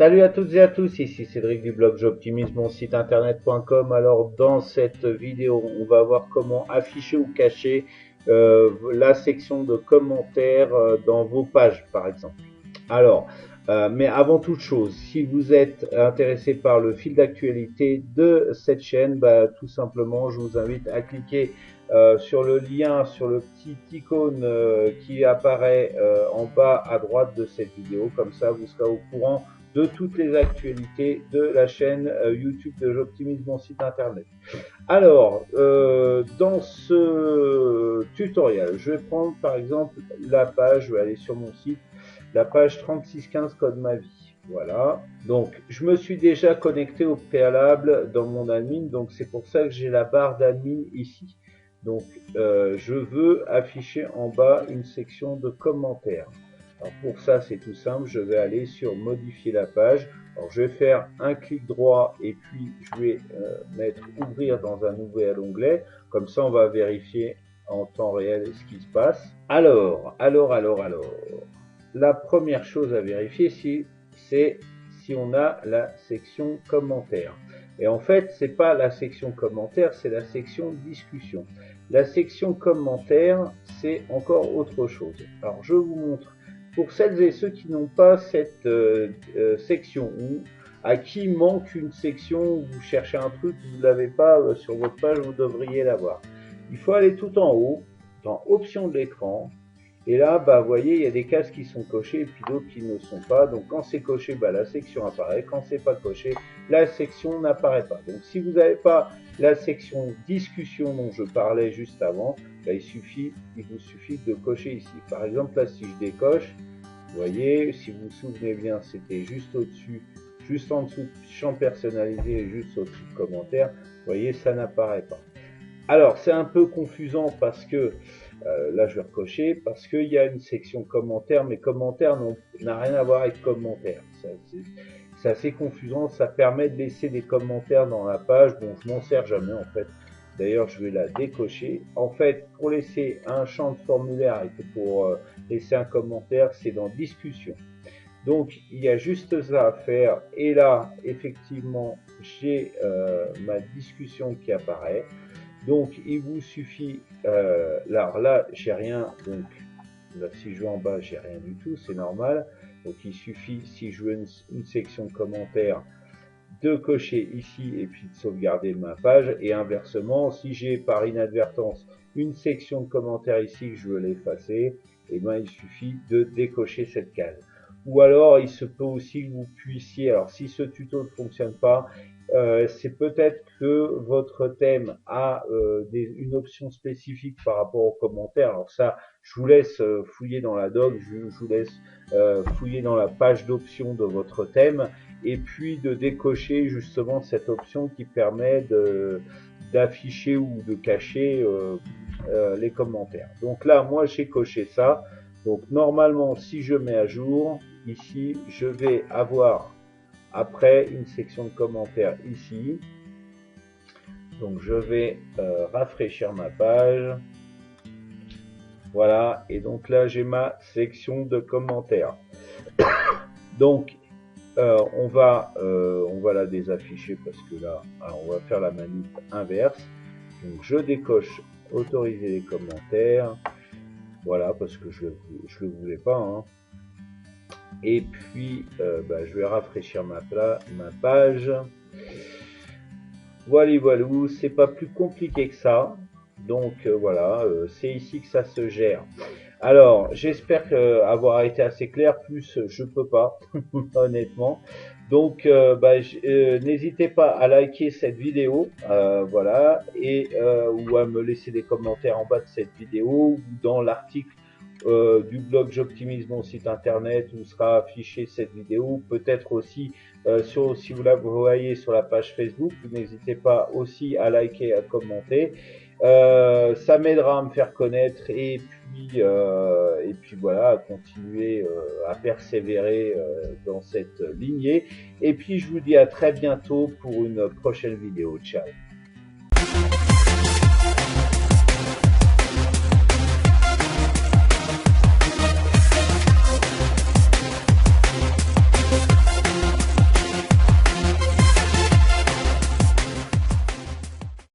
Salut à toutes et à tous, ici Cédric du blog j'optimise mon site internet.com. Alors dans cette vidéo, on va voir comment afficher ou cacher la section de commentaires dans vos pages par exemple. Alors, mais avant toute chose, si vous êtes intéressé par le fil d'actualité de cette chaîne, tout simplement, je vous invite à cliquer sur le lien, sur le petit icône qui apparaît en bas à droite de cette vidéo. Comme ça, vous serez au courant de toutes les actualités de la chaîne YouTube de J'optimise mon site internet. Alors, dans ce tutoriel, je vais prendre par exemple la page, je vais aller sur mon site, la page 3615 code ma vie. Voilà. Donc, je me suis déjà connecté au préalable dans mon admin, donc c'est pour ça que j'ai la barre d'admin ici. Donc, je veux afficher en bas une section de commentaires. Alors pour ça, c'est tout simple, je vais aller sur modifier la page. Alors je vais faire un clic droit et puis je vais mettre ouvrir dans un nouvel onglet. Comme ça, on va vérifier en temps réel ce qui se passe. Alors, la première chose à vérifier, c'est si on a la section commentaires. Et en fait, c'est pas la section commentaires, c'est la section discussion. La section commentaires, c'est encore autre chose. Alors, je vous montre. Pour celles et ceux qui n'ont pas cette section ou à qui manque une section, vous cherchez un truc, vous ne l'avez pas sur votre page, vous devriez l'avoir. Il faut aller tout en haut, dans options de l'écran, et là, vous voyez, il y a des cases qui sont cochées et puis d'autres qui ne sont pas. Donc quand c'est coché, la section apparaît. Quand c'est pas coché, la section n'apparaît pas. Donc si vous n'avez pas la section discussion dont je parlais juste avant, il vous suffit de cocher ici. Par exemple, là, si je décoche, vous voyez, si vous vous souvenez bien, c'était juste au-dessus, juste en dessous de champ personnalisé et juste au-dessus de commentaires. Vous voyez, ça n'apparaît pas. Alors, c'est un peu confusant parce que, là je vais recocher, parce qu'il y a une section commentaires, mais commentaires n'a rien à voir avec commentaires. C'est assez confusant, ça permet de laisser des commentaires dans la page, bon je m'en sers jamais en fait. D'ailleurs, je vais la décocher. En fait, pour laisser un champ de formulaire et pour laisser un commentaire, c'est dans discussion. Donc, il y a juste ça à faire. Et là, effectivement, j'ai ma discussion qui apparaît. Donc, il vous suffit, alors là, j'ai rien, donc là, si je vais en bas, j'ai rien du tout, c'est normal. Donc, il suffit, si je veux une section de commentaires, de cocher ici et puis de sauvegarder ma page. Et inversement, si j'ai par inadvertance une section de commentaires ici que je veux l'effacer, et ben il suffit de décocher cette case. Ou alors, il se peut aussi que vous puissiez, alors si ce tuto ne fonctionne pas, c'est peut-être que votre thème a une option spécifique par rapport aux commentaires. Alors ça, je vous laisse fouiller dans la doc, je vous laisse fouiller dans la page d'options de votre thème et puis de décocher justement cette option qui permet d'afficher ou de cacher les commentaires. Donc là, moi j'ai coché ça. Donc normalement, si je mets à jour, ici, je vais avoir après une section de commentaires ici. Donc je vais rafraîchir ma page. Voilà, et donc là j'ai ma section de commentaires. Donc on va la désafficher parce que là, alors on va faire la manip inverse. Donc je décoche autoriser les commentaires. Voilà, parce que je le voulais pas. Hein. Et puis, je vais rafraîchir ma page. Voilà, c'est pas plus compliqué que ça. Donc voilà, c'est ici que ça se gère. Alors, j'espère avoir été assez clair. Plus, je peux pas, honnêtement. Donc, n'hésitez pas à liker cette vidéo, voilà, et ou à me laisser des commentaires en bas de cette vidéo ou dans l'article du blog J'optimise mon site internet où sera affichée cette vidéo, peut-être aussi si vous la voyez sur la page Facebook, n'hésitez pas aussi à liker et à commenter. Ça m'aidera à me faire connaître et puis voilà, à continuer à persévérer dans cette lignée. Et puis je vous dis à très bientôt pour une prochaine vidéo. Ciao.